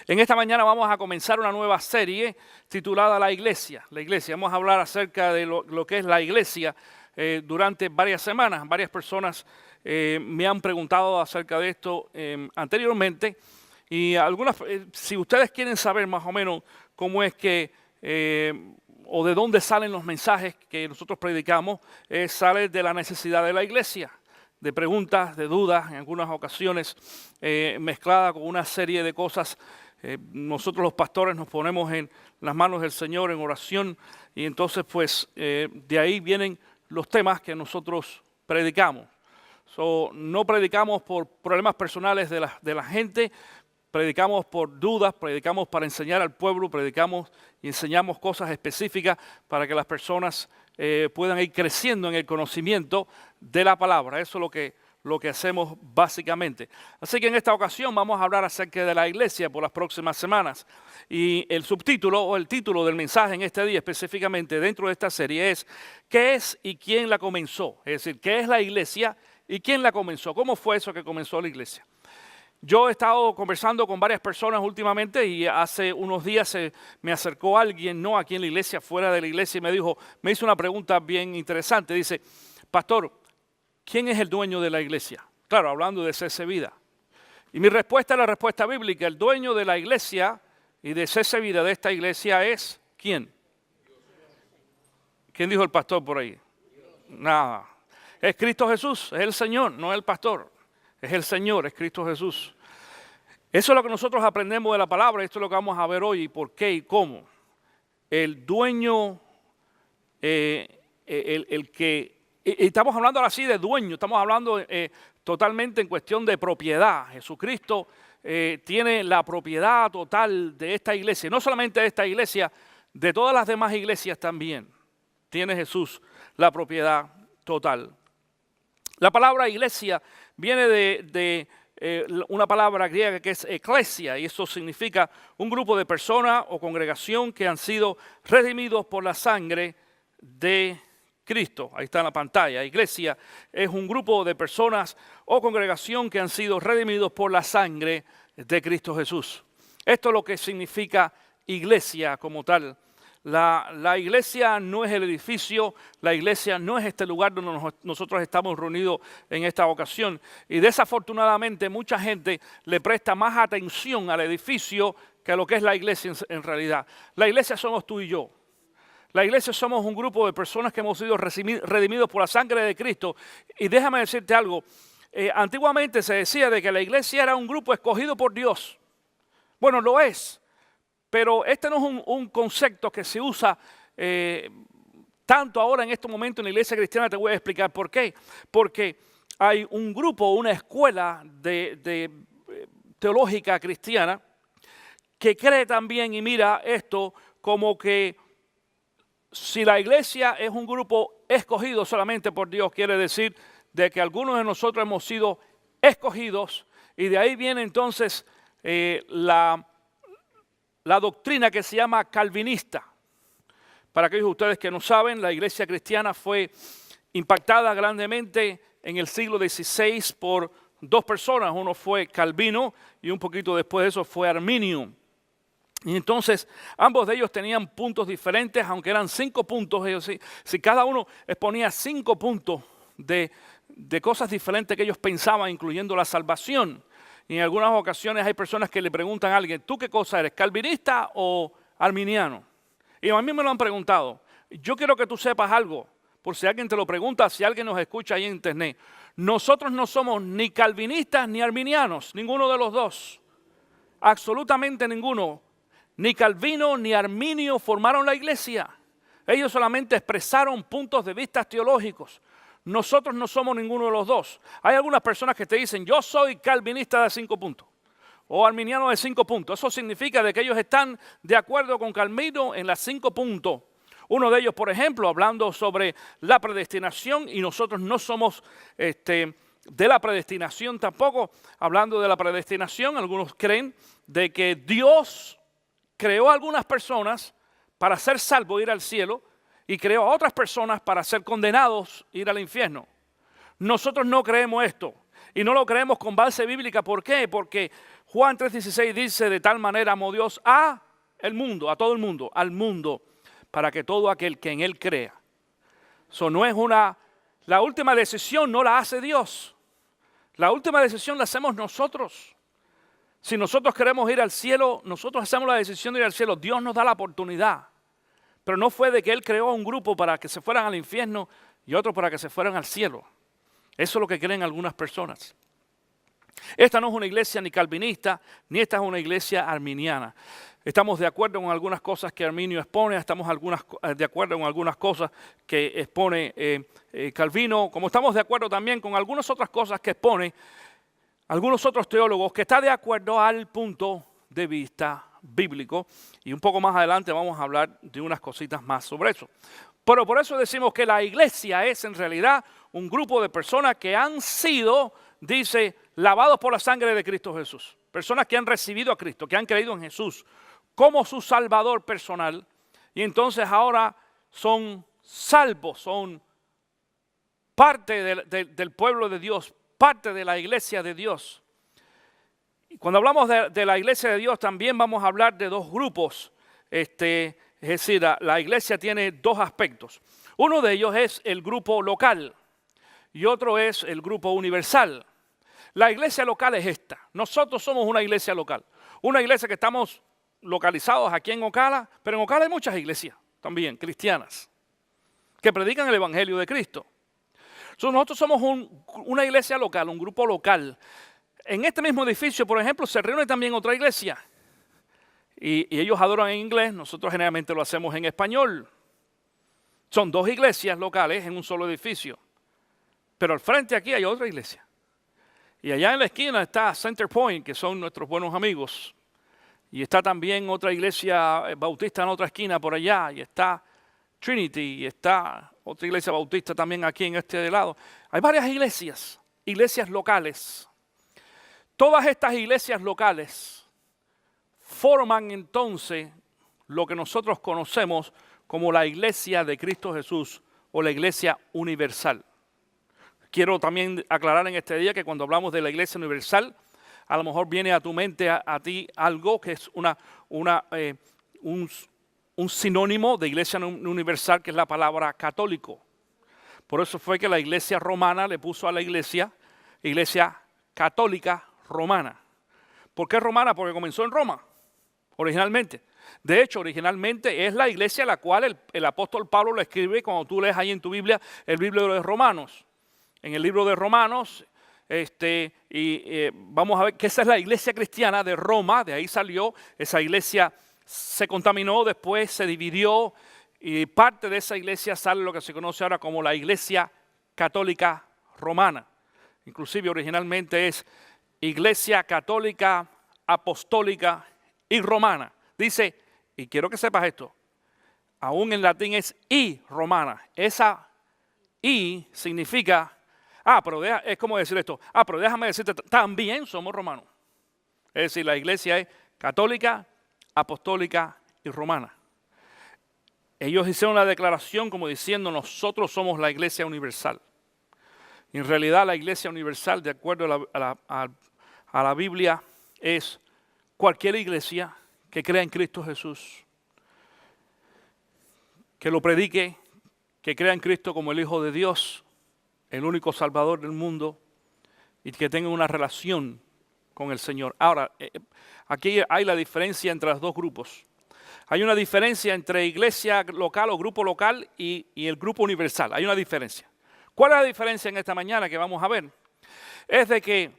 En esta mañana vamos a comenzar una nueva serie titulada La Iglesia. La Iglesia. Vamos a hablar acerca de lo que es la Iglesia durante varias semanas. Varias personas me han preguntado acerca de esto anteriormente. Y algunas, si ustedes quieren saber más o menos cómo es que, o de dónde salen los mensajes que nosotros predicamos, sale de la necesidad de la Iglesia. De preguntas, de dudas, en algunas ocasiones mezclada con una serie de cosas. Nosotros los pastores nos ponemos en las manos del Señor en oración y entonces pues de ahí vienen los temas que nosotros predicamos. No predicamos por problemas personales de la gente, predicamos por dudas, predicamos para enseñar al pueblo, predicamos y enseñamos cosas específicas para que las personas puedan ir creciendo en el conocimiento de la palabra. Eso es lo que hacemos básicamente. Así que en esta ocasión vamos a hablar acerca de la iglesia por las próximas semanas. Y el subtítulo o el título del mensaje en este día específicamente dentro de esta serie es ¿qué es y quién la comenzó? Es decir, ¿qué es la iglesia y quién la comenzó? ¿Cómo fue eso que comenzó la iglesia? Yo he estado conversando con varias personas últimamente y hace unos días me acercó alguien, no aquí en la iglesia, fuera de la iglesia, y me hizo una pregunta bien interesante. Dice, pastor, ¿quién es el dueño de la iglesia? Claro, hablando de CC Vida. Y mi respuesta es la respuesta bíblica. El dueño de la iglesia y de CC Vida, de esta iglesia, es ¿quién? ¿Quién dijo el pastor por ahí? Nada. Es Cristo Jesús, es el Señor, no es el pastor. Es el Señor, es Cristo Jesús. Eso es lo que nosotros aprendemos de la palabra. Esto es lo que vamos a ver hoy y por qué y cómo. El dueño, el que... Y estamos hablando ahora sí de dueño, estamos hablando totalmente en cuestión de propiedad. Jesucristo tiene la propiedad total de esta iglesia. No solamente de esta iglesia, de todas las demás iglesias también. Tiene Jesús la propiedad total. La palabra iglesia viene de una palabra griega que es eclesia, y eso significa un grupo de personas o congregación que han sido redimidos por la sangre de Cristo. Ahí está en la pantalla. Iglesia es un grupo de personas o congregación que han sido redimidos por la sangre de Cristo Jesús. Esto es lo que significa iglesia como tal. La iglesia no es el edificio, la iglesia no es este lugar donde nosotros estamos reunidos en esta ocasión. Y desafortunadamente mucha gente le presta más atención al edificio que a lo que es la iglesia en realidad. La iglesia somos tú y yo. La iglesia somos un grupo de personas que hemos sido redimidos por la sangre de Cristo. Y déjame decirte algo, antiguamente se decía de que la iglesia era un grupo escogido por Dios. Bueno, lo es. Pero este no es un concepto que se usa tanto ahora en este momento en la iglesia cristiana. Te voy a explicar por qué. Porque hay un grupo, una escuela de teológica cristiana que cree también y mira esto como que si la iglesia es un grupo escogido solamente por Dios, quiere decir de que algunos de nosotros hemos sido escogidos y de ahí viene entonces la doctrina que se llama calvinista. Para aquellos de ustedes que no saben, la iglesia cristiana fue impactada grandemente en el siglo XVI por dos personas. Uno fue Calvino y un poquito después de eso fue Arminio. Y entonces ambos de ellos tenían puntos diferentes, aunque eran 5 puntos. Ellos, si cada uno exponía 5 puntos de cosas diferentes que ellos pensaban, incluyendo la salvación. Y en algunas ocasiones hay personas que le preguntan a alguien, ¿tú qué cosa eres, calvinista o arminiano? Y a mí me lo han preguntado. Yo quiero que tú sepas algo, por si alguien te lo pregunta, si alguien nos escucha ahí en internet. Nosotros no somos ni calvinistas ni arminianos, ninguno de los dos. Absolutamente ninguno. Ni Calvino ni Arminio formaron la iglesia. Ellos solamente expresaron puntos de vista teológicos. Nosotros no somos ninguno de los dos. Hay algunas personas que te dicen, yo soy calvinista de 5 puntos o arminiano de 5 puntos. Eso significa de que ellos están de acuerdo con Calvino en las 5 puntos. Uno de ellos, por ejemplo, hablando sobre la predestinación, y nosotros no somos de la predestinación tampoco. Hablando de la predestinación, algunos creen de que Dios creó a algunas personas para ser salvos, ir al cielo, y creó a otras personas para ser condenados, ir al infierno. Nosotros no creemos esto. y no lo creemos con base bíblica. ¿Por qué? Porque Juan 3:16 dice, de tal manera amó Dios a el mundo, a todo el mundo, al mundo, para que todo aquel que en él crea. Eso no es la última decisión no la hace Dios. La última decisión la hacemos nosotros. Si nosotros queremos ir al cielo, nosotros hacemos la decisión de ir al cielo. Dios nos da la oportunidad. Pero no fue de que Él creó un grupo para que se fueran al infierno y otro para que se fueran al cielo. Eso es lo que creen algunas personas. Esta no es una iglesia ni calvinista, ni esta es una iglesia arminiana. Estamos de acuerdo con algunas cosas que Arminio expone, estamos de acuerdo con algunas cosas que expone Calvino, como estamos de acuerdo también con algunas otras cosas que expone algunos otros teólogos, que está de acuerdo al punto de vista bíblico. Y un poco más adelante vamos a hablar de unas cositas más sobre eso. Pero por eso decimos que la iglesia es en realidad un grupo de personas que han sido, dice, lavados por la sangre de Cristo Jesús. Personas que han recibido a Cristo, que han creído en Jesús como su Salvador personal. Y entonces ahora son salvos, son parte del pueblo de Dios, parte de la iglesia de Dios. Y cuando hablamos de la iglesia de Dios también vamos a hablar de dos grupos. Es decir, la iglesia tiene dos aspectos. Uno de ellos es el grupo local y otro es el grupo universal. La iglesia local es esta. Nosotros somos una iglesia local. Una iglesia que estamos localizados aquí en Ocala, pero en Ocala hay muchas iglesias también cristianas que predican el evangelio de Cristo. Nosotros somos una iglesia local, un grupo local. En este mismo edificio, por ejemplo, se reúne también otra iglesia. Y ellos adoran en inglés, nosotros generalmente lo hacemos en español. Son dos iglesias locales en un solo edificio. Pero al frente aquí hay otra iglesia. Y allá en la esquina está Center Point, que son nuestros buenos amigos. Y está también otra iglesia bautista en otra esquina por allá. Y está Trinity, y está otra iglesia bautista también aquí en este lado. Hay varias iglesias locales. Todas estas iglesias locales forman entonces lo que nosotros conocemos como la iglesia de Cristo Jesús o la iglesia universal. Quiero también aclarar en este día que cuando hablamos de la iglesia universal, a lo mejor viene a tu mente a ti algo que es un sinónimo de iglesia universal, que es la palabra católico. Por eso fue que la iglesia romana le puso a la iglesia católica romana. ¿Por qué romana? Porque comenzó en Roma, originalmente. De hecho, originalmente es la iglesia a la cual el apóstol Pablo lo escribe cuando tú lees ahí en tu Biblia el libro de Romanos. En el libro de Romanos, vamos a ver que esa es la iglesia cristiana de Roma, de ahí salió. Esa iglesia se contaminó, después se dividió y parte de esa iglesia sale lo que se conoce ahora como la iglesia católica romana. Inclusive originalmente es iglesia católica, apostólica y romana. Dice, y quiero que sepas esto, aún en latín es I romana. Esa I significa, es como decir esto, pero déjame decirte, también somos romanos. Es decir, la iglesia es católica, apostólica y romana. Ellos hicieron la declaración como diciendo, nosotros somos la iglesia universal. Y en realidad la iglesia universal, de acuerdo a la Biblia, es cualquier iglesia que crea en Cristo Jesús, que lo predique, que crea en Cristo como el Hijo de Dios, el único Salvador del mundo, y que tenga una relación con el Señor. Ahora, aquí hay la diferencia entre los dos grupos. Hay una diferencia entre iglesia local o grupo local y el grupo universal. Hay una diferencia. ¿Cuál es la diferencia en esta mañana que vamos a ver? Es de que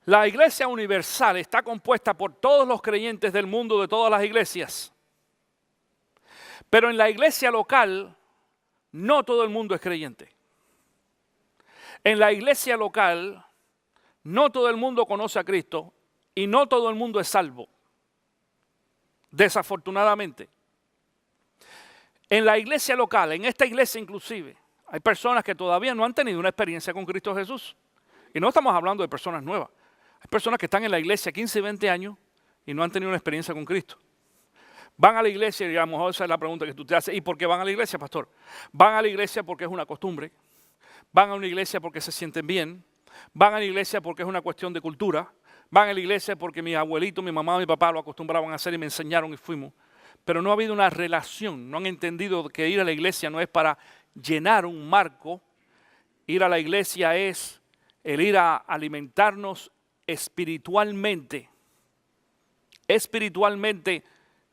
la iglesia universal está compuesta por todos los creyentes del mundo, de todas las iglesias. Pero en la iglesia local, no todo el mundo es creyente. En la iglesia local, no todo el mundo conoce a Cristo y no todo el mundo es salvo. Desafortunadamente. En la iglesia local, en esta iglesia inclusive, hay personas que todavía no han tenido una experiencia con Cristo Jesús. Y no estamos hablando de personas nuevas. Hay personas que están en la iglesia 15, 20 años y no han tenido una experiencia con Cristo. Van a la iglesia y a lo mejor esa es la pregunta que tú te haces. ¿Y por qué van a la iglesia, pastor? Van a la iglesia porque es una costumbre. Van a una iglesia porque se sienten bien. van a la iglesia porque es una cuestión de cultura, van a la iglesia porque mi abuelito, mi mamá, mi papá lo acostumbraban a hacer y me enseñaron y fuimos. Pero no ha habido una relación, no han entendido que ir a la iglesia no es para llenar un marco, ir a la iglesia es el ir a alimentarnos espiritualmente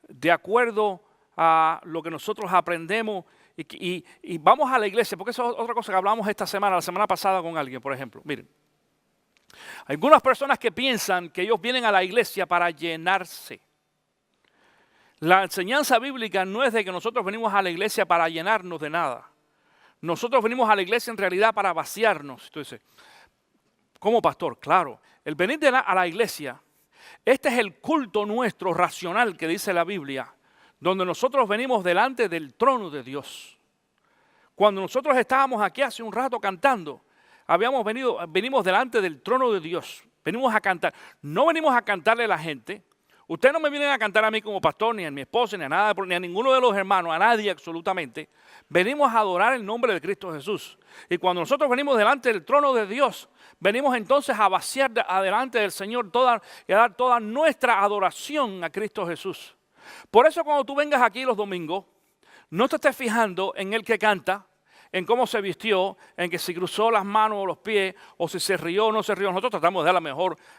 de acuerdo a lo que nosotros aprendemos y vamos a la iglesia, porque eso es otra cosa que hablamos la semana pasada con alguien, por ejemplo. Miren, hay algunas personas que piensan que ellos vienen a la iglesia para llenarse. La enseñanza bíblica no es de que nosotros venimos a la iglesia para llenarnos de nada. Nosotros venimos a la iglesia en realidad para vaciarnos. Entonces, ¿cómo pastor? Claro, el venir a la iglesia, este es el culto nuestro racional que dice la Biblia, donde nosotros venimos delante del trono de Dios. Cuando nosotros estábamos aquí hace un rato cantando, venimos delante del trono de Dios, venimos a cantar. No venimos a cantarle a la gente. Ustedes no me vienen a cantar a mí como pastor, ni a mi esposa, ni a nada, ni a ninguno de los hermanos, a nadie absolutamente. Venimos a adorar el nombre de Cristo Jesús. Y cuando nosotros venimos delante del trono de Dios, venimos entonces a vaciar adelante del Señor y a dar toda nuestra adoración a Cristo Jesús. Por eso cuando tú vengas aquí los domingos, no te estés fijando en el que canta, en cómo se vistió, en que si cruzó las manos o los pies, o si se rió o no se rió. Nosotros tratamos de dar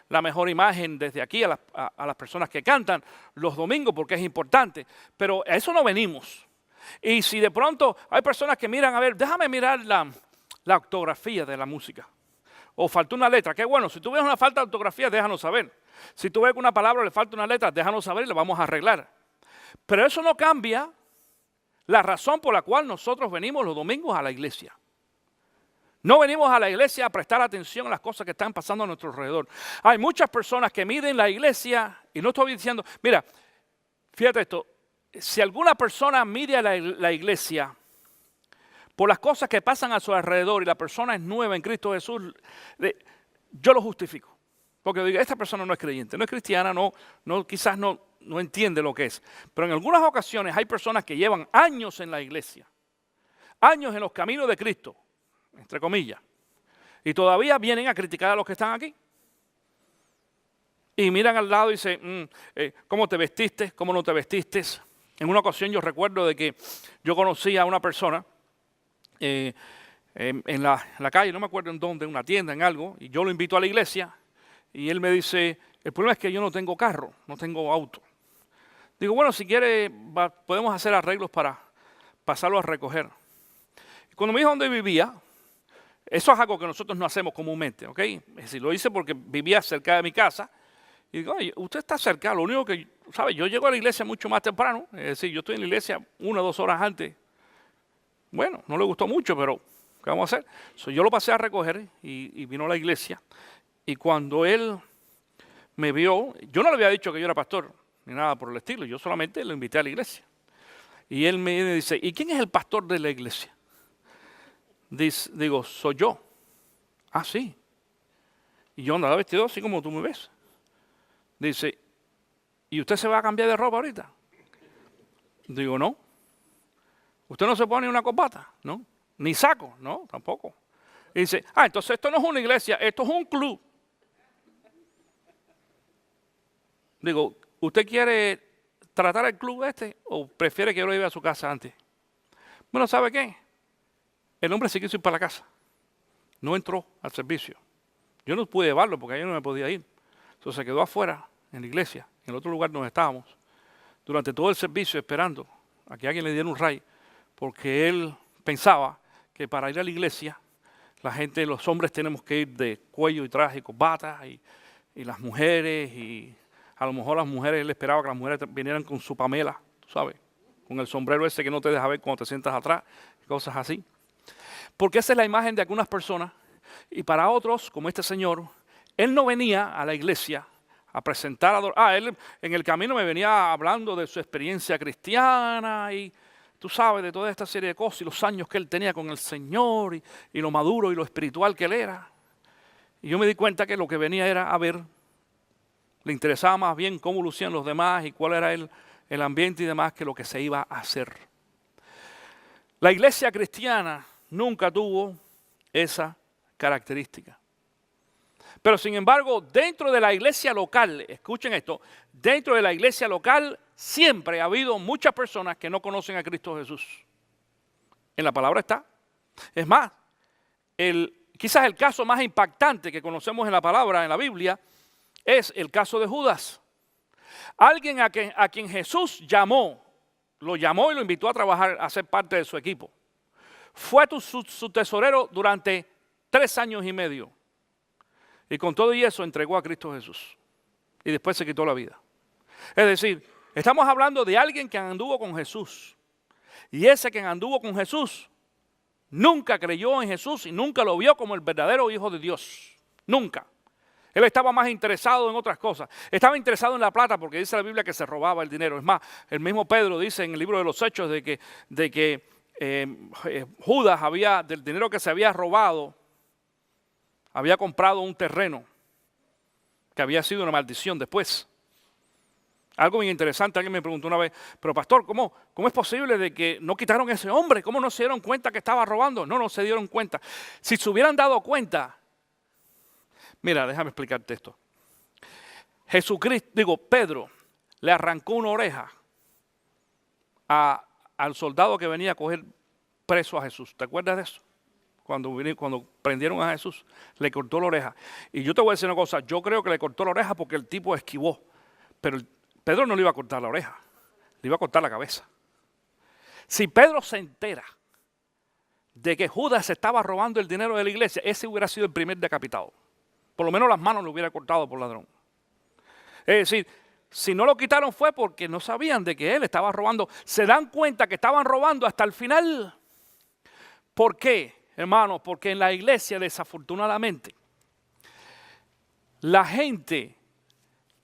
la mejor imagen desde aquí a las personas que cantan los domingos, porque es importante. Pero a eso no venimos. Y si de pronto hay personas que miran, a ver, déjame mirar la ortografía de la música. O faltó una letra, qué bueno, si tú ves una falta de ortografía, déjanos saber. Si tú ves que una palabra le falta una letra, déjanos saber y la vamos a arreglar. Pero eso no cambia la razón por la cual nosotros venimos los domingos a la iglesia. No venimos a la iglesia a prestar atención a las cosas que están pasando a nuestro alrededor. Hay muchas personas que miden la iglesia, y no estoy diciendo, mira, fíjate esto, si alguna persona mide a la iglesia por las cosas que pasan a su alrededor y la persona es nueva en Cristo Jesús, yo lo justifico. Porque digo, esta persona no es creyente, no es cristiana, quizás no entiende lo que es. Pero en algunas ocasiones hay personas que llevan años en la iglesia, años en los caminos de Cristo, entre comillas, y todavía vienen a criticar a los que están aquí. Y miran al lado y dicen, ¿cómo te vestiste? ¿Cómo no te vestiste? En una ocasión yo recuerdo de que yo conocí a una persona en la calle, no me acuerdo en dónde, en una tienda, en algo, y yo lo invito a la iglesia, y él me dice, el problema es que yo no tengo carro, no tengo auto. Digo, bueno, si quiere, podemos hacer arreglos para pasarlo a recoger. Y cuando me dijo dónde vivía, eso es algo que nosotros no hacemos comúnmente, ¿ok? Es decir, lo hice porque vivía cerca de mi casa. Y digo, oye, usted está cerca, lo único que, ¿sabe? Yo llego a la iglesia mucho más temprano, es decir, yo estoy en la iglesia 1 o 2 horas antes. Bueno, no le gustó mucho, pero ¿qué vamos a hacer? Yo lo pasé a recoger y vino a la iglesia. Y cuando él me vio, yo no le había dicho que yo era pastor, ni nada por el estilo, yo solamente lo invité a la iglesia. Y él me dice, ¿y quién es el pastor de la iglesia? Digo, soy yo. Ah, sí. Y yo andaba vestido así como tú me ves. Dice, ¿y usted se va a cambiar de ropa ahorita? Digo, no. ¿Usted no se pone una corbata? No. ¿Ni saco? No, tampoco. Y dice, entonces esto no es una iglesia, esto es un club. Digo, ¿usted quiere tratar el club o prefiere que yo lo lleve a su casa antes? Bueno, ¿sabe qué? El hombre se quiso ir para la casa. No entró al servicio. Yo no pude llevarlo porque yo no me podía ir. Entonces se quedó afuera, en la iglesia, en el otro lugar donde estábamos, durante todo el servicio esperando a que alguien le diera un ray, porque él pensaba que para ir a la iglesia, los hombres tenemos que ir de cuello y traje y corbata, y las mujeres, y a lo mejor las mujeres, él esperaba que las mujeres vinieran con su pamela, tú sabes, con el sombrero ese que no te deja ver cuando te sientas atrás, cosas así. Porque esa es la imagen de algunas personas, y para otros, como este señor, él no venía a la iglesia a presentar, él en el camino me venía hablando de su experiencia cristiana y tú sabes, de toda esta serie de cosas y los años que él tenía con el Señor y lo maduro y lo espiritual que él era. Y yo me di cuenta que lo que venía era a ver, le interesaba más bien cómo lucían los demás y cuál era el ambiente y demás que lo que se iba a hacer. La iglesia cristiana nunca tuvo esa característica. Pero sin embargo, dentro de la iglesia local, escuchen esto, dentro de la iglesia local siempre ha habido muchas personas que no conocen a Cristo Jesús. En la palabra está. Es más, quizás el caso más impactante que conocemos en la palabra, en la Biblia, es el caso de Judas. Alguien a quien Jesús lo llamó y lo invitó a trabajar, a ser parte de su equipo. Fue su tesorero durante 3 años y medio. Y con todo y eso entregó a Cristo Jesús. Y después se quitó la vida. Es decir, estamos hablando de alguien que anduvo con Jesús. Y ese que anduvo con Jesús nunca creyó en Jesús y nunca lo vio como el verdadero Hijo de Dios. Nunca. Él estaba más interesado en otras cosas. Estaba interesado en la plata porque dice la Biblia que se robaba el dinero. Es más, el mismo Pedro dice en el libro de los Hechos de que Judas del dinero que se había robado, había comprado un terreno que había sido una maldición después. Algo muy interesante, alguien me preguntó una vez, pero pastor, ¿cómo es posible de que no quitaron a ese hombre? ¿Cómo no se dieron cuenta que estaba robando? No se dieron cuenta. Si se hubieran dado cuenta, mira, déjame explicarte esto. Pedro le arrancó una oreja al soldado que venía a coger preso a Jesús. ¿Te acuerdas de eso? Cuando prendieron a Jesús, le cortó la oreja. Y yo te voy a decir una cosa, yo creo que le cortó la oreja porque el tipo esquivó. Pero Pedro no le iba a cortar la oreja, le iba a cortar la cabeza. Si Pedro se entera de que Judas se estaba robando el dinero de la iglesia, ese hubiera sido el primer decapitado. Por lo menos las manos le hubiera cortado por ladrón. Es decir, si no lo quitaron fue porque no sabían de que él estaba robando. Se dan cuenta que estaban robando hasta el final. ¿Por qué, hermanos? Porque en la iglesia, desafortunadamente, la gente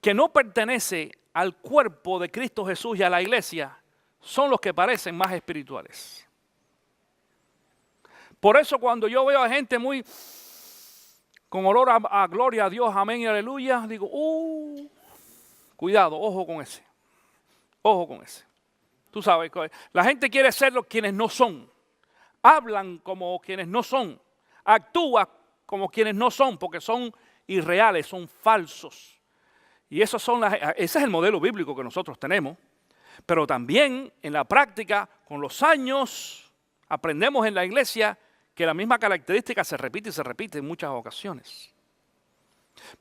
que no pertenece al cuerpo de Cristo Jesús y a la iglesia son los que parecen más espirituales. Por eso cuando yo veo a gente muy con olor a gloria a Dios, amén y aleluya, digo, cuidado, ojo con ese. Ojo con ese. Tú sabes, la gente quiere ser quienes no son. Hablan como quienes no son. Actúan como quienes no son porque son irreales, son falsos. Y ese es el modelo bíblico que nosotros tenemos. Pero también en la práctica, con los años, aprendemos en la iglesia que la misma característica se repite y se repite en muchas ocasiones.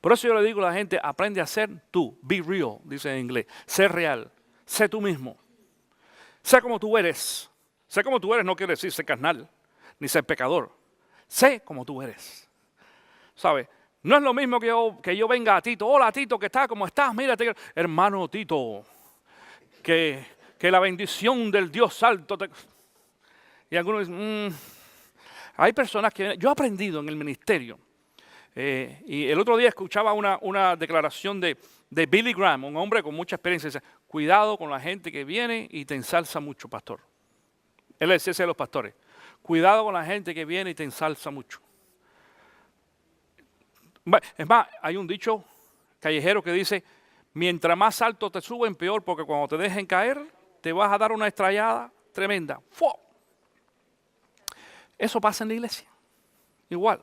Por eso yo le digo a la gente, aprende a ser tú. Be real, dice en inglés. Sé real. Sé tú mismo. Sé como tú eres. Sé como tú eres no quiere decir ser carnal, ni ser pecador. Sé como tú eres. ¿Sabes? No es lo mismo que yo venga a Tito. Hola Tito, ¿qué tal? ¿Cómo estás? Mírate, hermano Tito, que la bendición del Dios alto te... Y algunos dicen, hay personas que... Yo he aprendido en el ministerio. Y el otro día escuchaba una declaración de Billy Graham, un hombre con mucha experiencia. Dice, cuidado con la gente que viene y te ensalza mucho, pastor. Él es ese de los pastores. Cuidado con la gente que viene y te ensalza mucho. Es más, hay un dicho callejero que dice, mientras más alto te suben, peor, porque cuando te dejen caer, te vas a dar una estrellada tremenda. ¡Fua! Eso pasa en la iglesia. Igual.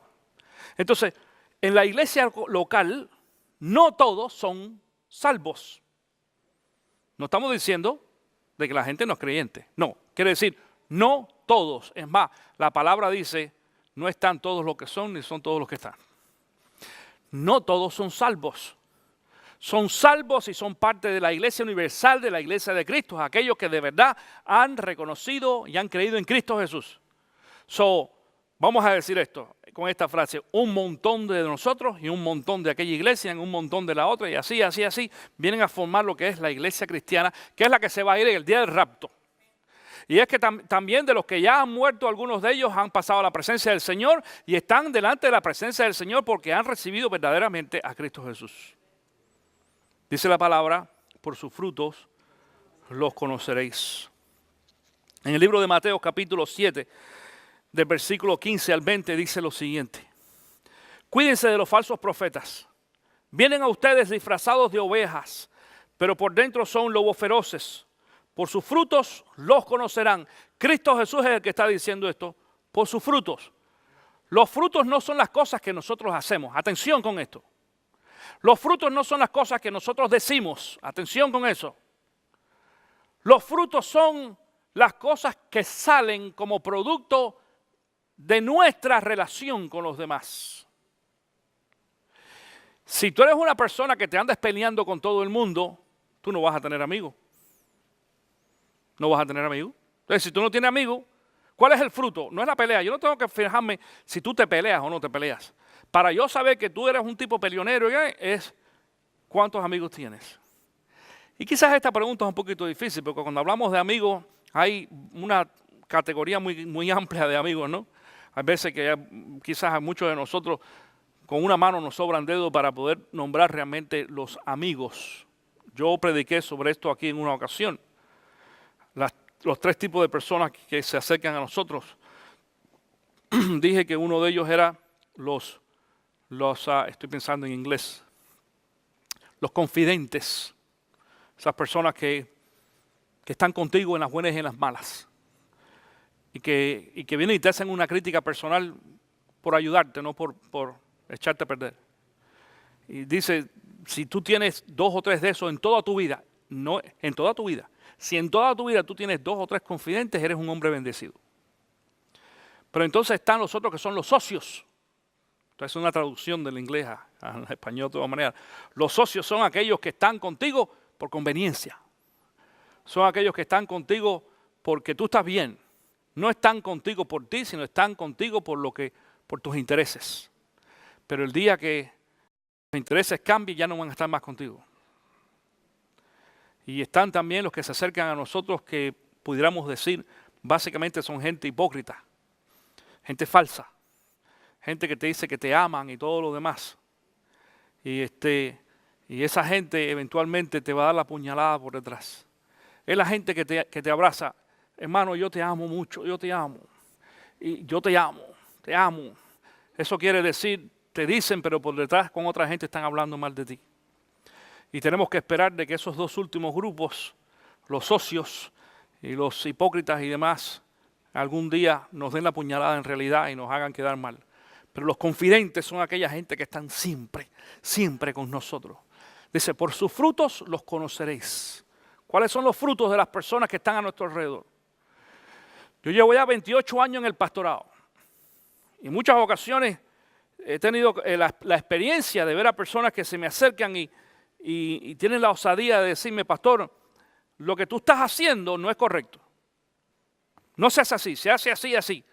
Entonces, en la iglesia local, no todos son salvos. No estamos diciendo de que la gente no es creyente. No, quiere decir, no todos. Es más, la palabra dice, no están todos los que son, ni son todos los que están. No todos son salvos. Son salvos y son parte de la iglesia universal, de la iglesia de Cristo, aquellos que de verdad han reconocido y han creído en Cristo Jesús. Vamos a decir esto con esta frase, un montón de nosotros y un montón de aquella iglesia, y un montón de la otra, y así, vienen a formar lo que es la iglesia cristiana, que es la que se va a ir en el día del rapto. Y es que también de los que ya han muerto, algunos de ellos han pasado a la presencia del Señor y están delante de la presencia del Señor porque han recibido verdaderamente a Cristo Jesús. Dice la palabra, por sus frutos los conoceréis. En el libro de Mateo capítulo 7, del versículo 15 al 20, dice lo siguiente. Cuídense de los falsos profetas. Vienen a ustedes disfrazados de ovejas, pero por dentro son lobos feroces. Por sus frutos los conocerán. Cristo Jesús es el que está diciendo esto. Por sus frutos. Los frutos no son las cosas que nosotros hacemos. Atención con esto. Los frutos no son las cosas que nosotros decimos. Atención con eso. Los frutos son las cosas que salen como producto de nuestra relación con los demás. Si tú eres una persona que te andas peleando con todo el mundo, tú no vas a tener amigos. No vas a tener amigos. Entonces, si tú no tienes amigos, ¿cuál es el fruto? No es la pelea. Yo no tengo que fijarme si tú te peleas o no te peleas. Para yo saber que tú eres un tipo peleonero, es ¿cuántos amigos tienes? Y quizás esta pregunta es un poquito difícil, porque cuando hablamos de amigos, hay una categoría muy amplia de amigos, ¿no? Hay veces que quizás a muchos de nosotros con una mano nos sobran dedos para poder nombrar realmente los amigos. Yo prediqué sobre esto aquí en una ocasión. Los tres tipos de personas que se acercan a nosotros. Dije que uno de ellos era estoy pensando en inglés, los confidentes. Esas personas que están contigo en las buenas y en las malas. Y que vienen y te hacen una crítica personal por ayudarte, no por echarte a perder. Y dice, si tú tienes 2 o 3 de esos en toda tu vida, no en toda tu vida, si en toda tu vida tú tienes 2 o 3 confidentes, eres un hombre bendecido. Pero entonces están los otros que son los socios. Entonces es una traducción del inglés al español de todas maneras. Los socios son aquellos que están contigo por conveniencia. Son aquellos que están contigo porque tú estás bien. No están contigo por ti, sino están contigo por tus intereses. Pero el día que los intereses cambien, ya no van a estar más contigo. Y están también los que se acercan a nosotros que pudiéramos decir, básicamente son gente hipócrita, gente falsa, gente que te dice que te aman y todo lo demás. Y esa gente eventualmente te va a dar la puñalada por detrás. Es la gente que te abraza. Hermano, yo te amo mucho, yo te amo. Y yo te amo, te amo. Eso quiere decir, te dicen, pero por detrás con otra gente están hablando mal de ti. Y tenemos que esperar de que esos 2 últimos grupos, los socios y los hipócritas y demás, algún día nos den la puñalada en realidad y nos hagan quedar mal. Pero los confidentes son aquella gente que están siempre, siempre con nosotros. Dice, por sus frutos los conoceréis. ¿Cuáles son los frutos de las personas que están a nuestro alrededor? Yo llevo ya 28 años en el pastorado. Y en muchas ocasiones he tenido la experiencia de ver a personas que se me acercan y tienen la osadía de decirme, pastor, lo que tú estás haciendo no es correcto. No se hace así, se hace así, así.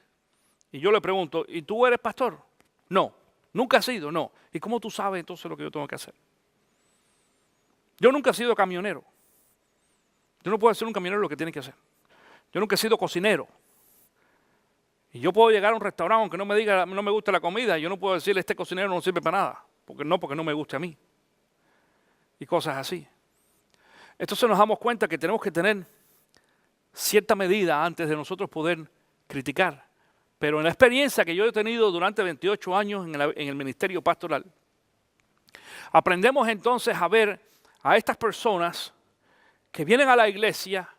Y yo le pregunto, ¿y tú eres pastor? No, nunca has sido, no. ¿Y cómo tú sabes entonces lo que yo tengo que hacer? Yo nunca he sido camionero. Yo no puedo ser un camionero lo que tiene que hacer. Yo nunca he sido cocinero. Y yo puedo llegar a un restaurante aunque no me guste la comida. Yo no puedo decirle, este cocinero no sirve para nada. Porque no me guste a mí. Y cosas así. Entonces nos damos cuenta que tenemos que tener cierta medida antes de nosotros poder criticar. Pero en la experiencia que yo he tenido durante 28 años en el ministerio pastoral, aprendemos entonces a ver a estas personas que vienen a la iglesia,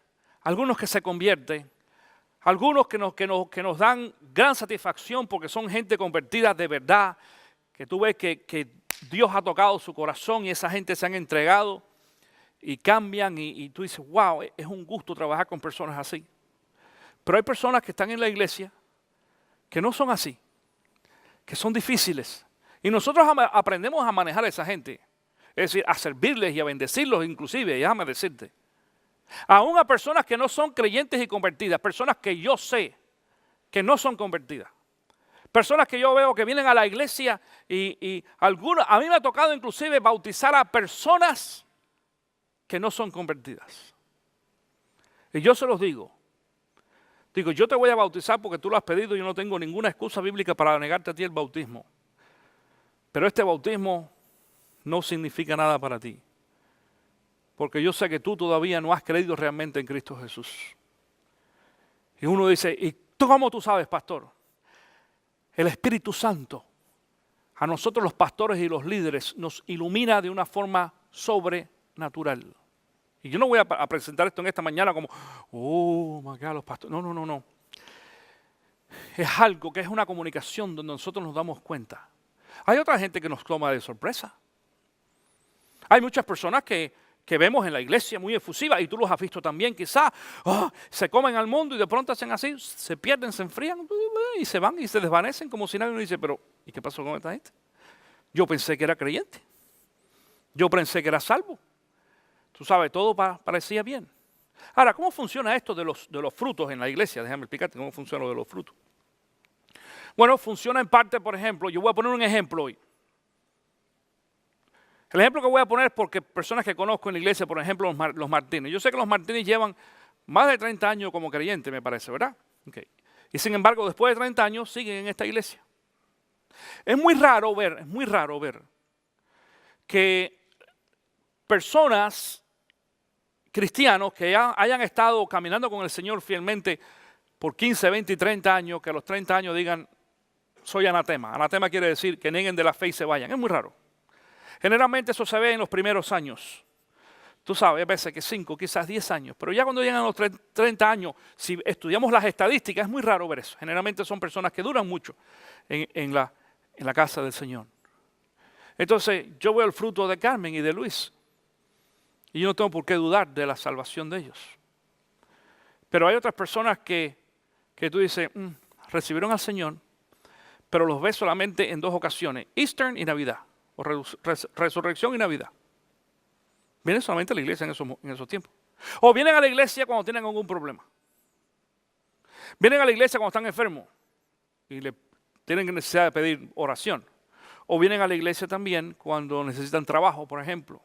algunos que se convierten, algunos que nos dan gran satisfacción porque son gente convertida de verdad, que tú ves que Dios ha tocado su corazón y esa gente se han entregado y cambian y tú dices, wow, es un gusto trabajar con personas así. Pero hay personas que están en la iglesia que no son así, que son difíciles. Y nosotros aprendemos a manejar a esa gente, es decir, a servirles y a bendecirlos inclusive, déjame decirte. Aún a personas que no son creyentes y convertidas, personas que yo sé que no son convertidas. Personas que yo veo que vienen a la iglesia y algunos, a mí me ha tocado inclusive bautizar a personas que no son convertidas. Y yo se los digo, yo te voy a bautizar porque tú lo has pedido y yo no tengo ninguna excusa bíblica para negarte a ti el bautismo. Pero este bautismo no significa nada para ti. Porque yo sé que tú todavía no has creído realmente en Cristo Jesús. Y uno dice, ¿y tú cómo tú sabes, pastor? El Espíritu Santo, a nosotros los pastores y los líderes, nos ilumina de una forma sobrenatural. Y yo no voy a presentar esto en esta mañana como, oh, my God, los pastores. No. Es algo que es una comunicación donde nosotros nos damos cuenta. Hay otra gente que nos toma de sorpresa. Hay muchas personas que vemos en la iglesia muy efusivas, y tú los has visto también, quizás, se comen al mundo y de pronto hacen así, se pierden, se enfrían y se van y se desvanecen como si nadie. Uno dice, pero ¿y qué pasó con esta gente? Yo pensé que era creyente. Yo pensé que era salvo. Tú sabes, todo parecía bien. Ahora, ¿cómo funciona esto de los frutos en la iglesia? Déjame explicarte cómo funciona lo de los frutos. Bueno, funciona en parte, por ejemplo, yo voy a poner un ejemplo hoy. El ejemplo que voy a poner es porque personas que conozco en la iglesia, por ejemplo, los Martínez. Yo sé que los Martínez llevan más de 30 años como creyentes, me parece, ¿verdad? Okay. Y sin embargo, después de 30 años siguen en esta iglesia. Es muy raro ver que personas cristianos que hayan estado caminando con el Señor fielmente por 15, 20 y 30 años, que a los 30 años digan, soy anatema. Anatema quiere decir que nieguen de la fe y se vayan. Es muy raro. Generalmente eso se ve en los primeros años. Tú sabes, a veces que 5, quizás 10 años. Pero ya cuando llegan a los 30 años, si estudiamos las estadísticas, es muy raro ver eso. Generalmente son personas que duran mucho en la casa del Señor. Entonces, yo veo el fruto de Carmen y de Luis. Y yo no tengo por qué dudar de la salvación de ellos. Pero hay otras personas que tú dices, recibieron al Señor, pero los ves solamente en 2 ocasiones, Easter y Navidad. O resurrección y Navidad. Vienen solamente a la iglesia en esos tiempos. O vienen a la iglesia cuando tienen algún problema. Vienen a la iglesia cuando están enfermos y tienen necesidad de pedir oración. O vienen a la iglesia también cuando necesitan trabajo, por ejemplo.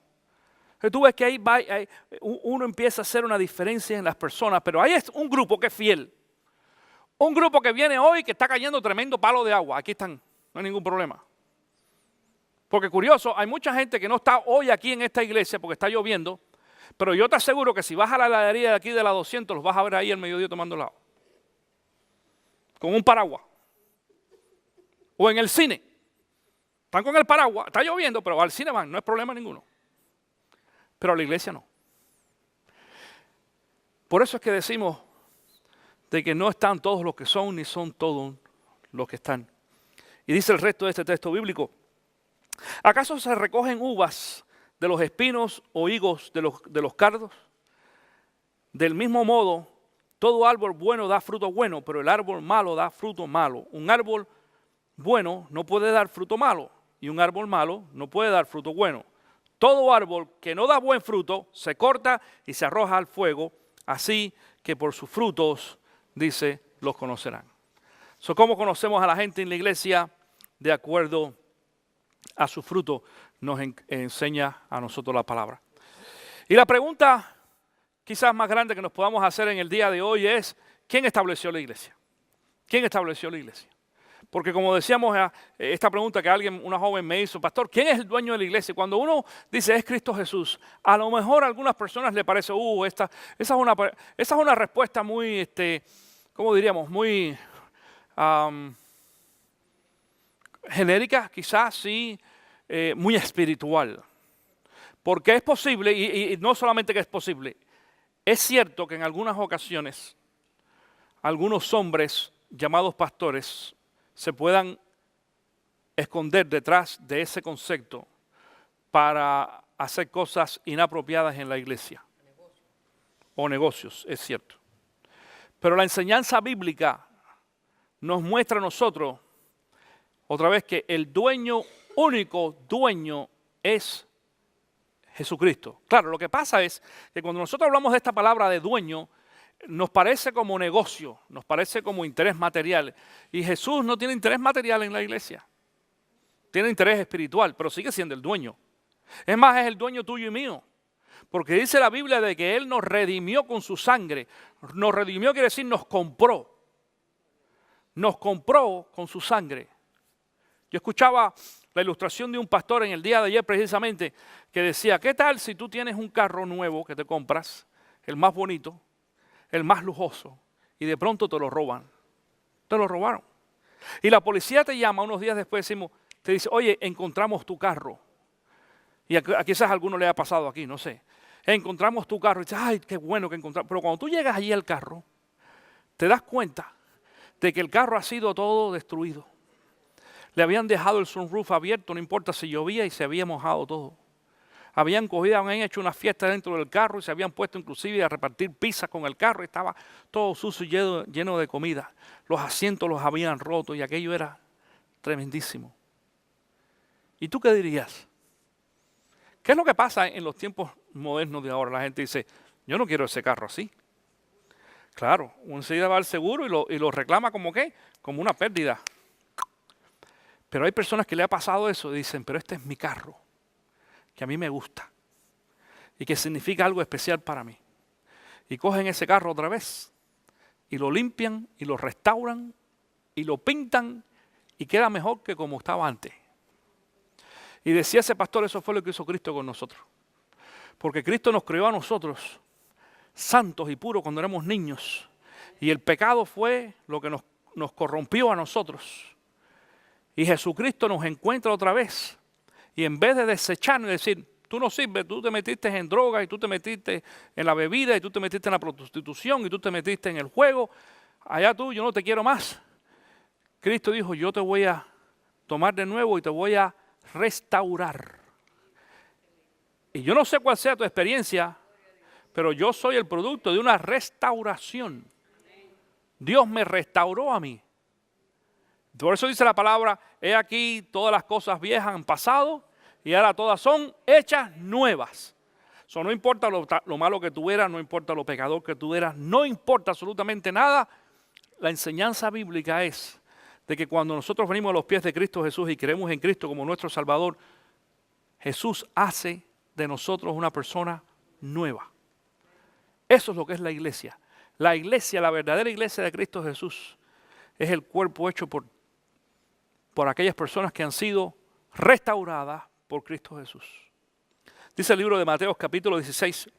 Entonces tú ves que uno empieza a hacer una diferencia en las personas, pero hay un grupo que es fiel. Un grupo que viene hoy que está cayendo tremendo palo de agua. Aquí están, no hay ningún problema. Porque curioso, hay mucha gente que no está hoy aquí en esta iglesia porque está lloviendo, pero yo te aseguro que si vas a la heladería de aquí de la 200, los vas a ver ahí al mediodía tomando helado. Con un paraguas. O en el cine. Están con el paraguas, está lloviendo, pero al cine van, no es problema ninguno. Pero a la iglesia no. Por eso es que decimos de que no están todos los que son, ni son todos los que están. Y dice el resto de este texto bíblico, ¿acaso se recogen uvas de los espinos o higos de los cardos? Del mismo modo, todo árbol bueno da fruto bueno, pero el árbol malo da fruto malo. Un árbol bueno no puede dar fruto malo, y un árbol malo no puede dar fruto bueno. Todo árbol que no da buen fruto se corta y se arroja al fuego, así que por sus frutos, dice, los conocerán. ¿Cómo conocemos a la gente en la iglesia? De acuerdo a su fruto nos enseña a nosotros la palabra. Y la pregunta quizás más grande que nos podamos hacer en el día de hoy es, ¿quién estableció la iglesia? ¿Quién estableció la iglesia? Porque como decíamos, esta pregunta que una joven me hizo, pastor, ¿quién es el dueño de la iglesia? Cuando uno dice es Cristo Jesús, a lo mejor a algunas personas le parece, esa es una respuesta muy, ¿cómo diríamos? Muy genérica, quizás sí, muy espiritual. Porque es posible, y no solamente que es posible, es cierto que en algunas ocasiones algunos hombres llamados pastores se puedan esconder detrás de ese concepto para hacer cosas inapropiadas en la iglesia. O negocios, es cierto. Pero la enseñanza bíblica nos muestra a nosotros, otra vez, que el único dueño es Jesucristo. Claro, lo que pasa es que cuando nosotros hablamos de esta palabra de dueño, nos parece como negocio, nos parece como interés material. Y Jesús no tiene interés material en la iglesia. Tiene interés espiritual, pero sigue siendo el dueño. Es más, es el dueño tuyo y mío. Porque dice la Biblia de que Él nos redimió con su sangre. Nos redimió quiere decir nos compró. Nos compró con su sangre. Yo escuchaba la ilustración de un pastor en el día de ayer precisamente que decía, ¿qué tal si tú tienes un carro nuevo que te compras, el más bonito, el más lujoso, y de pronto te lo roban? Te lo robaron. Y la policía te llama unos días después, te dice, oye, encontramos tu carro. Y quizás a alguno le ha pasado aquí, no sé. Encontramos tu carro y dices, ay, qué bueno que encontramos. Pero cuando tú llegas allí al carro, te das cuenta de que el carro ha sido todo destruido. Le habían dejado el sunroof abierto, no importa si llovía, y se había mojado todo. habían hecho una fiesta dentro del carro y se habían puesto inclusive a repartir pizza con el carro y estaba todo sucio y lleno de comida. Los asientos los habían roto y aquello era tremendísimo. ¿Y tú qué dirías? ¿Qué es lo que pasa en los tiempos modernos de ahora? La gente dice, yo no quiero ese carro así. Claro, uno enseguida va al seguro y lo reclama como ¿qué? Como una pérdida. Pero hay personas que le ha pasado eso y dicen, pero este es mi carro, que a mí me gusta y que significa algo especial para mí. Y cogen ese carro otra vez y lo limpian y lo restauran y lo pintan y queda mejor que como estaba antes. Y decía ese pastor, eso fue lo que hizo Cristo con nosotros. Porque Cristo nos creó a nosotros santos y puros cuando éramos niños. Y el pecado fue lo que nos corrompió a nosotros. Y Jesucristo nos encuentra otra vez. Y en vez de desecharnos y decir, tú no sirves, tú te metiste en droga y tú te metiste en la bebida y tú te metiste en la prostitución y tú te metiste en el juego, allá tú, yo no te quiero más. Cristo dijo, yo te voy a tomar de nuevo y te voy a restaurar. Y yo no sé cuál sea tu experiencia, pero yo soy el producto de una restauración. Dios me restauró a mí. Por eso dice la palabra, he aquí todas las cosas viejas han pasado y ahora todas son hechas nuevas. Eso no importa lo malo que tú eras, no importa lo pecador que tú eras, no importa absolutamente nada. La enseñanza bíblica es de que cuando nosotros venimos a los pies de Cristo Jesús y creemos en Cristo como nuestro Salvador, Jesús hace de nosotros una persona nueva. Eso es lo que es la iglesia. La iglesia, la verdadera iglesia de Cristo Jesús, es el cuerpo hecho por aquellas personas que han sido restauradas por Cristo Jesús. Dice el libro de Mateo capítulo 16,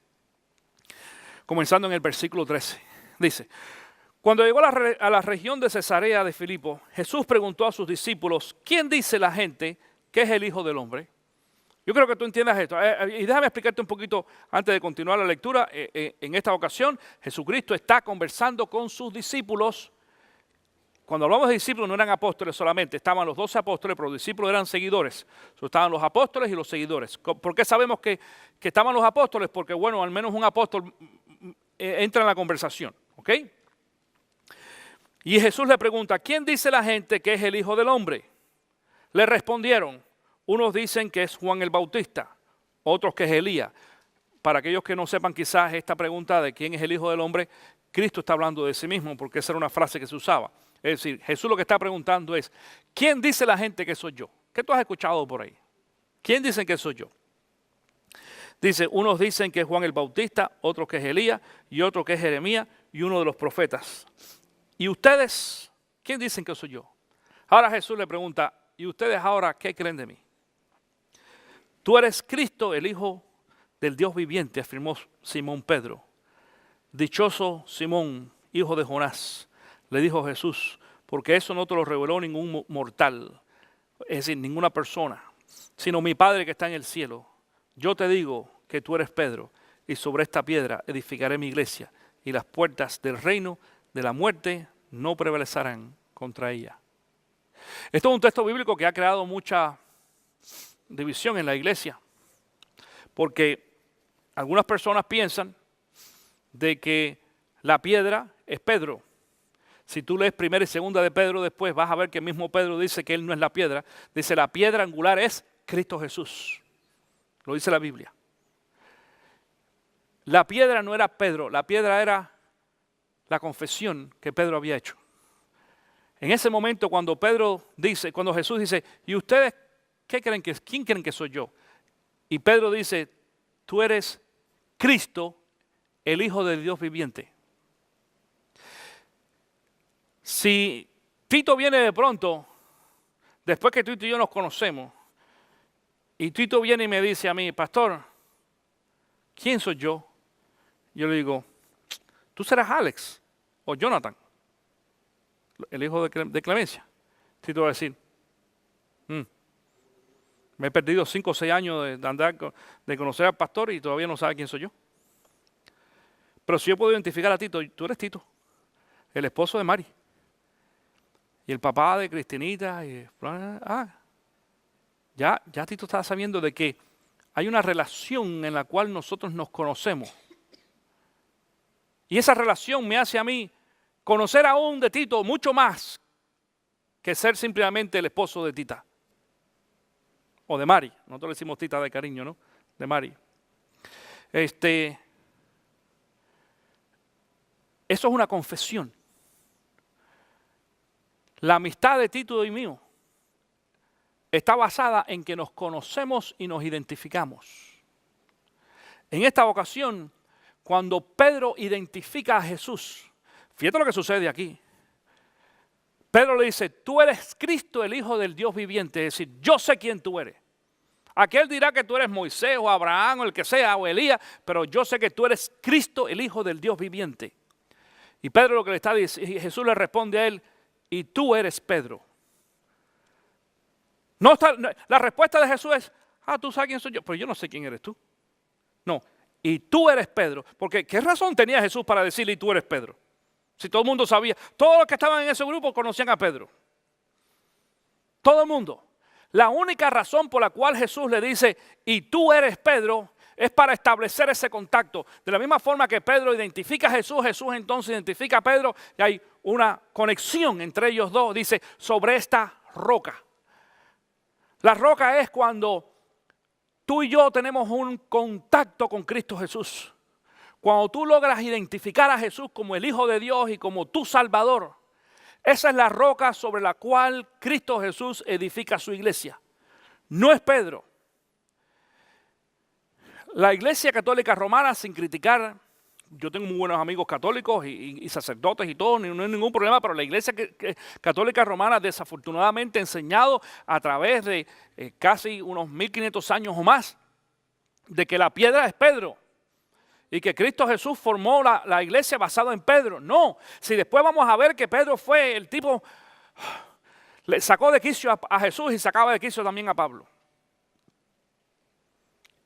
comenzando en el versículo 13. Dice, cuando llegó a la región de Cesarea de Filipo, Jesús preguntó a sus discípulos, ¿quién dice la gente que es el Hijo del Hombre? Yo creo que tú entiendas esto. Y déjame explicarte un poquito antes de continuar la lectura. En esta ocasión, Jesucristo está conversando con sus discípulos. Cuando hablamos de discípulos no eran apóstoles solamente, estaban los 12 apóstoles, pero los discípulos eran seguidores. Estaban los apóstoles y los seguidores. ¿Por qué sabemos que estaban los apóstoles? Porque, bueno, al menos un apóstol entra en la conversación, ¿ok? Y Jesús le pregunta, ¿quién dice la gente que es el Hijo del Hombre? Le respondieron, unos dicen que es Juan el Bautista, otros que es Elías. Para aquellos que no sepan quizás esta pregunta de quién es el Hijo del Hombre, Cristo está hablando de sí mismo porque esa era una frase que se usaba. Es decir, Jesús lo que está preguntando es, ¿quién dice la gente que soy yo? ¿Qué tú has escuchado por ahí? ¿Quién dicen que soy yo? Dice, unos dicen que es Juan el Bautista, otros que es Elías y otros que es Jeremías y uno de los profetas. ¿Y ustedes quién dicen que soy yo? Ahora Jesús le pregunta, ¿y ustedes ahora qué creen de mí? Tú eres Cristo, el Hijo del Dios viviente, afirmó Simón Pedro. Dichoso Simón, hijo de Jonás, le dijo Jesús, porque eso no te lo reveló ningún mortal, es decir, ninguna persona, sino mi Padre que está en el cielo. Yo te digo que tú eres Pedro, y sobre esta piedra edificaré mi iglesia, y las puertas del reino de la muerte no prevalecerán contra ella. Esto es un texto bíblico que ha creado mucha división en la iglesia, porque algunas personas piensan de que la piedra es Pedro. Si tú lees primera y segunda de Pedro después vas a ver que el mismo Pedro dice que él no es la piedra. Dice la piedra angular es Cristo Jesús. Lo dice la Biblia. La piedra no era Pedro, la piedra era la confesión que Pedro había hecho. En ese momento cuando Jesús dice, ¿y ustedes quién creen que soy yo? Y Pedro dice, tú eres Cristo, el Hijo del Dios viviente. Si Tito viene de pronto, después que Tito y yo nos conocemos, y Tito viene y me dice a mí, pastor, ¿quién soy yo? Yo le digo, tú serás Alex o Jonathan, el hijo de Clemencia. Tito va a decir, me he perdido 5 o 6 años de conocer al pastor y todavía no sabe quién soy yo. Pero si yo puedo identificar a Tito, tú eres Tito, el esposo de Mari. Y el papá de Cristinita. Ya Tito estaba sabiendo de que hay una relación en la cual nosotros nos conocemos. Y esa relación me hace a mí conocer aún de Tito mucho más que ser simplemente el esposo de Tita. O de Mari. Nosotros le decimos Tita de cariño, ¿no? De Mari. Eso es una confesión. La amistad de Tito y mío está basada en que nos conocemos y nos identificamos. En esta ocasión, cuando Pedro identifica a Jesús, fíjate lo que sucede aquí. Pedro le dice, tú eres Cristo, el Hijo del Dios viviente. Es decir, yo sé quién tú eres. Aquel dirá que tú eres Moisés o Abraham o el que sea o Elías, pero yo sé que tú eres Cristo, el Hijo del Dios viviente. Y Pedro lo que le está diciendo, Jesús le responde a él, y tú eres Pedro. La respuesta de Jesús es, tú sabes quién soy yo, pero yo no sé quién eres tú. No, y tú eres Pedro. Porque ¿qué razón tenía Jesús para decirle y tú eres Pedro? Si todo el mundo sabía, todos los que estaban en ese grupo conocían a Pedro. Todo el mundo. La única razón por la cual Jesús le dice, y tú eres Pedro, es para establecer ese contacto. De la misma forma que Pedro identifica a Jesús, Jesús entonces identifica a Pedro, y hay una conexión entre ellos dos. Dice, sobre esta roca. La roca es cuando tú y yo tenemos un contacto con Cristo Jesús. Cuando tú logras identificar a Jesús como el Hijo de Dios y como tu Salvador, esa es la roca sobre la cual Cristo Jesús edifica su iglesia. No es Pedro. La Iglesia Católica Romana, sin criticar, yo tengo muy buenos amigos católicos y sacerdotes y todo, no hay ningún problema, pero la Iglesia Católica Romana desafortunadamente ha enseñado a través de casi unos 1500 años o más, de que la piedra es Pedro. Y que Cristo Jesús formó la iglesia basada en Pedro. No, si después vamos a ver que Pedro fue el tipo, le sacó de quicio a Jesús y sacaba de quicio también a Pablo.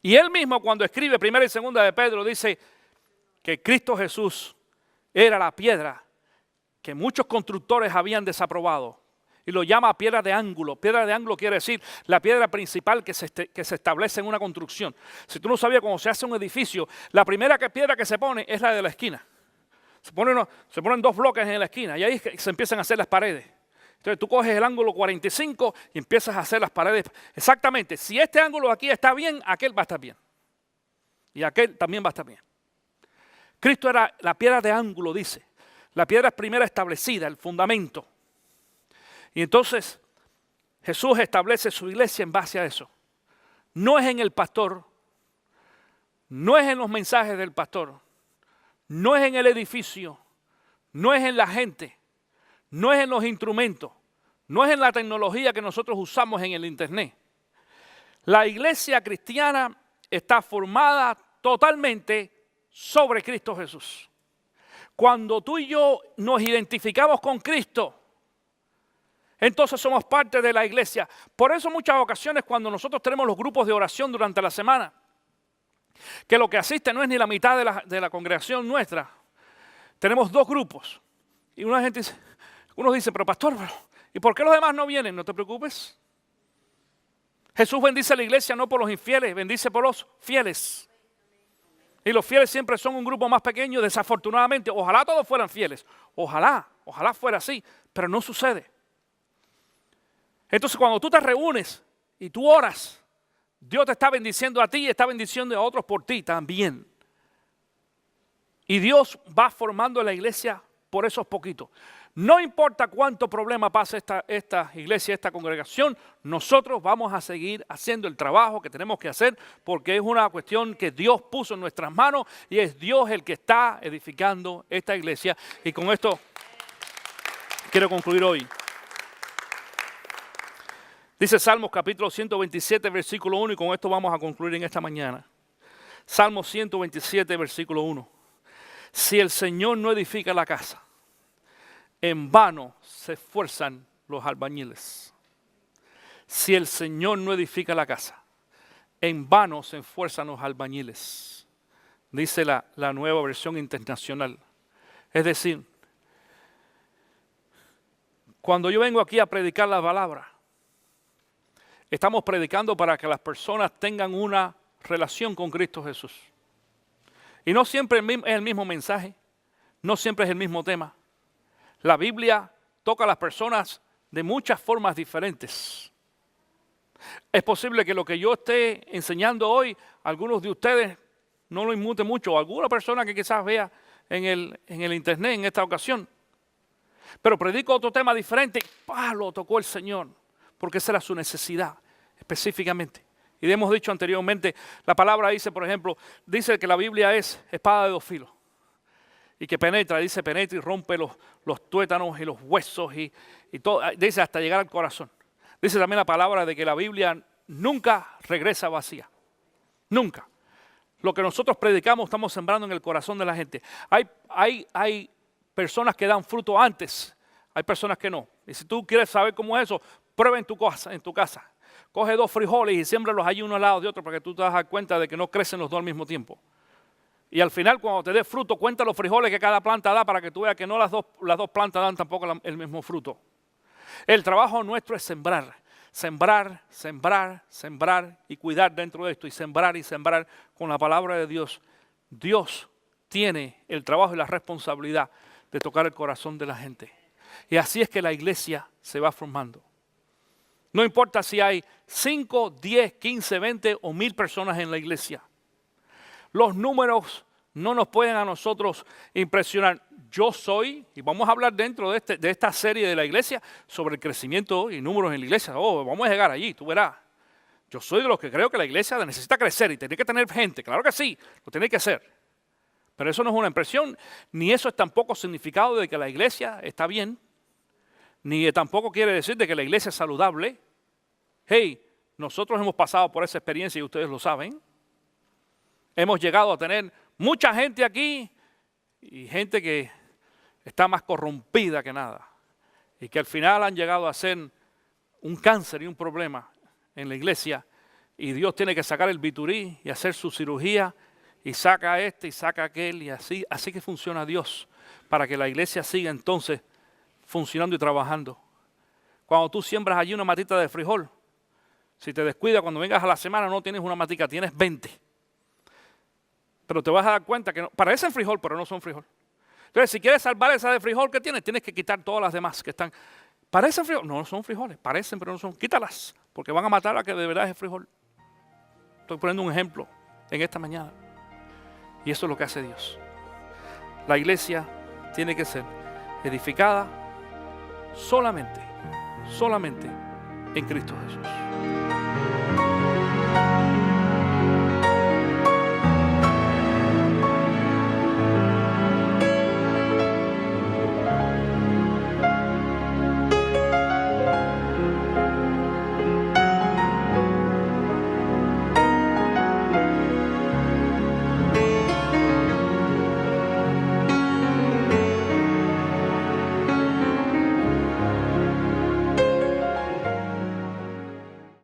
Y él mismo cuando escribe primera y segunda de Pedro dice que Cristo Jesús era la piedra que muchos constructores habían desaprobado. Y lo llama piedra de ángulo. Piedra de ángulo quiere decir la piedra principal que se establece en una construcción. Si tú no sabías, cuando se hace un edificio, la primera piedra que se pone es la de la esquina. Se ponen dos bloques en la esquina y ahí se empiezan a hacer las paredes. Entonces tú coges el ángulo 45 y empiezas a hacer las paredes. Exactamente, si este ángulo aquí está bien, aquel va a estar bien. Y aquel también va a estar bien. Cristo era la piedra de ángulo, dice. La piedra primera establecida, el fundamento. Y entonces Jesús establece su iglesia en base a eso. No es en el pastor, no es en los mensajes del pastor, no es en el edificio, no es en la gente, no es en los instrumentos, no es en la tecnología que nosotros usamos en el internet. La iglesia cristiana está formada totalmente sobre Cristo Jesús. Cuando tú y yo nos identificamos con Cristo, entonces somos parte de la iglesia. Por eso muchas ocasiones cuando nosotros tenemos los grupos de oración durante la semana, que lo que asiste no es ni la mitad de la congregación nuestra, tenemos dos grupos. Y unos dicen, pero pastor, ¿y por qué los demás no vienen? No te preocupes. Jesús bendice a la iglesia no por los infieles, bendice por los fieles. Y los fieles siempre son un grupo más pequeño, desafortunadamente. Ojalá todos fueran fieles. Ojalá fuera así, pero no sucede. Entonces cuando tú te reúnes y tú oras, Dios te está bendiciendo a ti y está bendiciendo a otros por ti también. Y Dios va formando la iglesia por esos poquitos. No importa cuánto problema pase esta iglesia, esta congregación, nosotros vamos a seguir haciendo el trabajo que tenemos que hacer porque es una cuestión que Dios puso en nuestras manos y es Dios el que está edificando esta iglesia. Y con esto quiero concluir hoy. Dice Salmos capítulo 127, versículo 1, y con esto vamos a concluir en esta mañana. Salmos 127, versículo 1. Si el Señor no edifica la casa, en vano se esfuerzan los albañiles. Si el Señor no edifica la casa, en vano se esfuerzan los albañiles. Dice la nueva versión internacional. Es decir, cuando yo vengo aquí a predicar la palabra, estamos predicando para que las personas tengan una relación con Cristo Jesús. Y no siempre es el mismo mensaje, no siempre es el mismo tema. La Biblia toca a las personas de muchas formas diferentes. Es posible que lo que yo esté enseñando hoy, algunos de ustedes no lo inmute mucho, o alguna persona que quizás vea en el internet en esta ocasión. Pero predico otro tema diferente, lo tocó el Señor, porque esa era su necesidad específicamente. Y hemos dicho anteriormente, la palabra dice, por ejemplo, dice que la Biblia es espada de dos filos. Y que penetra y rompe los tuétanos y los huesos y todo, dice hasta llegar al corazón. Dice también la palabra de que la Biblia nunca regresa vacía. Nunca. Lo que nosotros predicamos estamos sembrando en el corazón de la gente. Hay personas que dan fruto antes, hay personas que no. Y si tú quieres saber cómo es eso, prueba en tu casa. Coge 2 frijoles y siémbralos allí uno al lado de otro para que tú te das cuenta de que no crecen los dos al mismo tiempo. Y al final, cuando te dé fruto, cuenta los frijoles que cada planta da para que tú veas que no las dos plantas dan tampoco el mismo fruto. El trabajo nuestro es sembrar y cuidar dentro de esto y sembrar con la palabra de Dios. Dios tiene el trabajo y la responsabilidad de tocar el corazón de la gente. Y así es que la iglesia se va formando. No importa si hay 5, 10, 15, 20 o 1000 personas en la iglesia. Los números no nos pueden a nosotros impresionar. Yo soy, y vamos a hablar dentro de esta serie de la iglesia sobre el crecimiento y números en la iglesia. Vamos a llegar allí, tú verás. Yo soy de los que creo que la iglesia necesita crecer y tiene que tener gente. Claro que sí, lo tiene que hacer. Pero eso no es una impresión, ni eso es tampoco significado de que la iglesia está bien, ni tampoco quiere decir de que la iglesia es saludable. Hey, nosotros hemos pasado por esa experiencia y ustedes lo saben. Hemos llegado a tener mucha gente aquí y gente que está más corrompida que nada. Y que al final han llegado a ser un cáncer y un problema en la iglesia. Y Dios tiene que sacar el biturí y hacer su cirugía. Y saca este y saca aquel. Y así que funciona Dios. Para que la iglesia siga entonces funcionando y trabajando. Cuando tú siembras allí una matita de frijol, si te descuidas, cuando vengas a la semana no tienes una matica, tienes 20. Pero te vas a dar cuenta que parecen frijol, pero no son frijol. Entonces, si quieres salvar esa de frijol que tienes que quitar todas las demás que están. ¿Parecen frijol? No son frijoles, parecen, pero no son. Quítalas, porque van a matar a que de verdad es frijol. Estoy poniendo un ejemplo en esta mañana. Y eso es lo que hace Dios. La iglesia tiene que ser edificada solamente en Cristo Jesús.